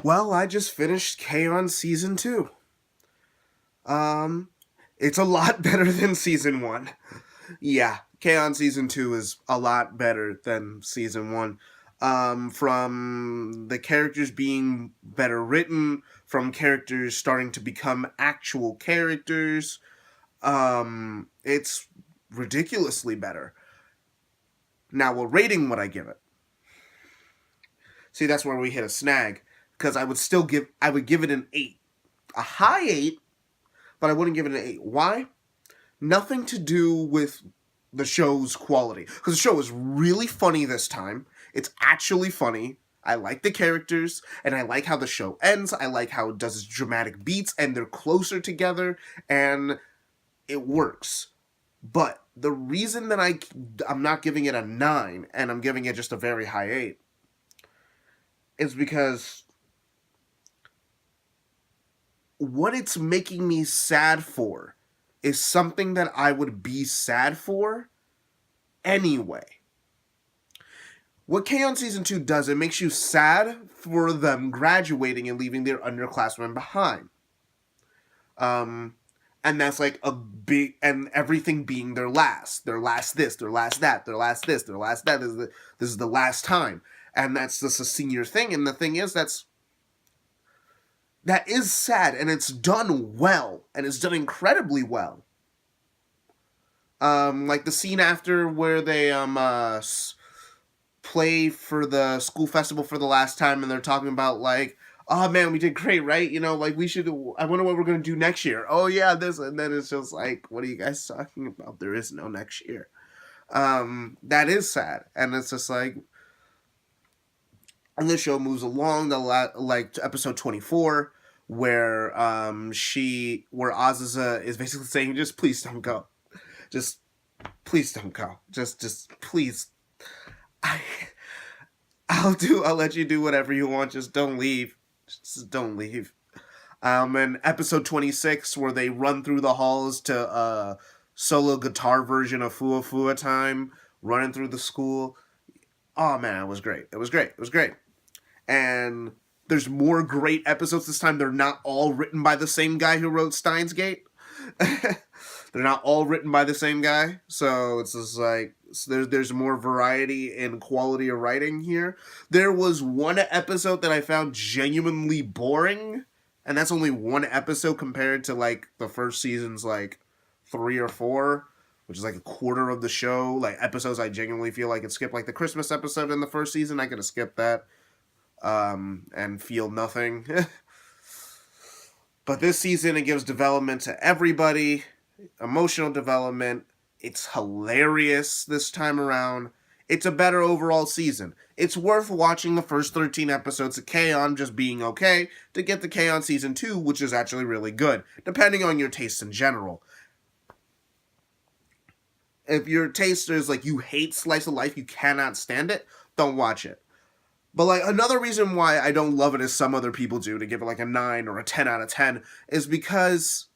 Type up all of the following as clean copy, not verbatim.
Well, I just finished K-On! Season 2. Um, it's a lot better than Season 1. Yeah, K-On! Season 2 is a lot better than Season 1. From the characters being better written, from characters starting to become actual characters, it's ridiculously better. Now, what rating would I give it? See, that's where we hit a snag, because I would give it an 8. A high 8, but I wouldn't give it an 8. Why? Nothing to do with the show's quality. Because the show is really funny this time. It's actually funny. I like the characters, and I like how the show ends. I like how it does its dramatic beats, and they're closer together, and it works. But the reason that I'm not giving it a 9, and I'm giving it just a very high 8, is because what it's making me sad for is something that I would be sad for anyway. What K-On! Season 2 does, it makes you sad for them graduating and leaving their underclassmen behind. And that's like a big, and everything being their last this, their last that, their last this, their last that, this is the last time. And that's just a senior thing, and the thing is, that is sad, and it's done well, and it's done incredibly well. Like the scene after where they, play for the school festival for the last time, and they're talking about, like, oh man, we did great, right? You know, like, I wonder what we're gonna do next year. Oh yeah, this, and then it's just like, what are you guys talking about? There is no next year. That is sad, and it's just like, and the show moves along to episode 24, where Azusa is basically saying, just please don't go. Just please don't go. Just please. I'll let you do whatever you want. Just don't leave. Just don't leave. And episode 26, where they run through the halls to a solo guitar version of Fua Fua Time, running through the school. Oh man, it was great. It was great. And there's more great episodes this time. They're not all written by the same guy who wrote Steins Gate. They're not all written by the same guy. So it's just like, there's more variety and quality of writing here. There was one episode that I found genuinely boring, and that's only one episode compared to like the first season's like 3 or 4, which is like a quarter of the show. Like episodes I genuinely feel like it skipped, like the Christmas episode in the first season. I could have skipped that and feel nothing. But this season, it gives development to everybody, emotional development. It's hilarious this time around. It's a better overall season. It's worth watching the first 13 episodes of K-On! Just being okay to get the K-On! Season 2, which is actually really good, depending on your taste in general. If your taste is like you hate slice of life, you cannot stand it, don't watch it. But like another reason why I don't love it as some other people do, to give it like a 9 or a 10 out of 10, is because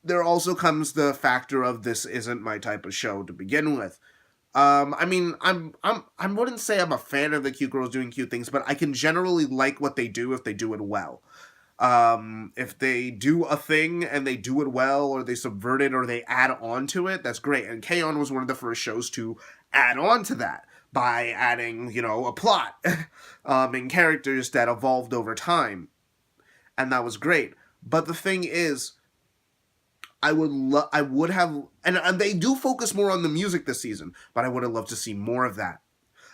there also comes the factor of this isn't my type of show to begin with. I mean, I wouldn't say I'm a fan of the cute girls doing cute things, but I can generally like what they do if they do it well. If they do a thing and they do it well, or they subvert it, or they add on to it, that's great. And K-On! Was one of the first shows to add on to that by adding, a plot and characters that evolved over time. And that was great. But the thing is, I would have, and they do focus more on the music this season, but I would have loved to see more of that.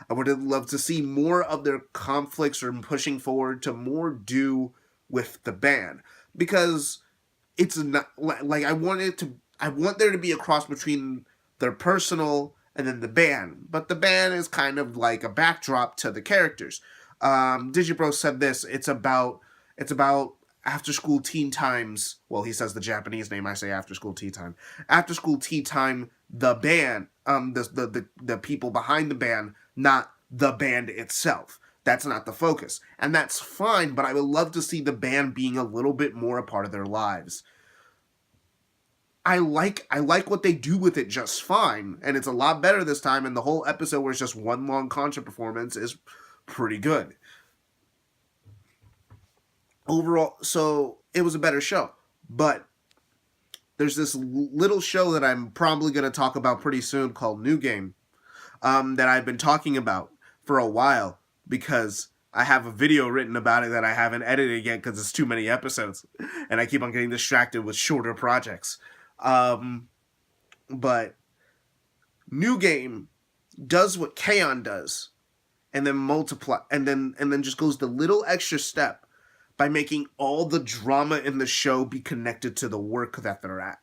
I would have loved to see more of their conflicts or pushing forward to more do with the band, because it's not like I want there to be a cross between their personal and then the band, but the band is kind of like a backdrop to the characters. Digibro said this, it's about after school teen times. Well, he says the Japanese name, I say after school tea time. After school tea time, the band, the people behind the band, not the band itself. That's not the focus. And that's fine, but I would love to see the band being a little bit more a part of their lives. I like what they do with it just fine, and it's a lot better this time, and the whole episode where it's just one long concert performance is pretty good. overall, so it was a better show. But there's this little show that I'm probably going to talk about pretty soon called New Game, that I've been talking about for a while because I have a video written about it that I haven't edited yet because it's too many episodes, and I keep on getting distracted with shorter projects. But New Game does what K-On! Does, and then multiply, and then just goes the little extra step by making all the drama in the show be connected to the work that they're at.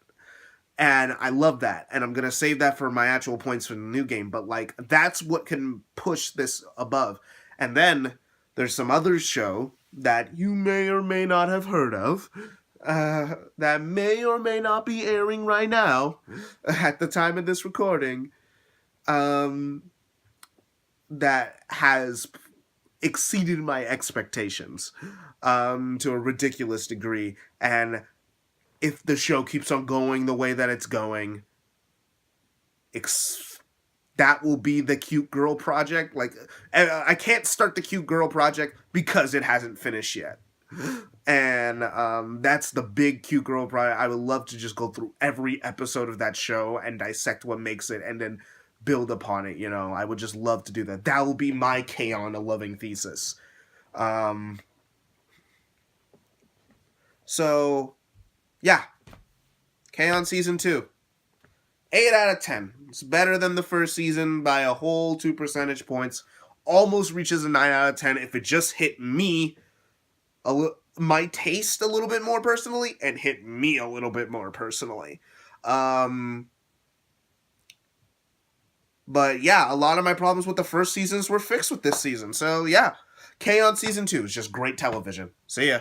And I love that. And I'm going to save that for my actual points for the New Game. But, like, that's what can push this above. And then there's some other show that you may or may not have heard of, that may or may not be airing right now at the time of this recording, that has exceeded my expectations to a ridiculous degree. And if the show keeps on going the way that it's going, that will be the Cute Girl Project. Like, I can't start the Cute Girl Project because it hasn't finished yet. And that's the big Cute Girl Project. I would love to just go through every episode of that show and dissect what makes it and then build upon it, you know. I would just love to do that. That will be my K-On! A loving thesis. So, yeah. K-On! Season 2. 8 out of 10. It's better than the first season by a whole 2 percentage points. Almost reaches a 9 out of 10 if it just hit me, my taste a little bit more personally, and hit me a little bit more personally. But yeah, a lot of my problems with the first seasons were fixed with this season. So yeah, K-On! Season 2 is just great television. See ya.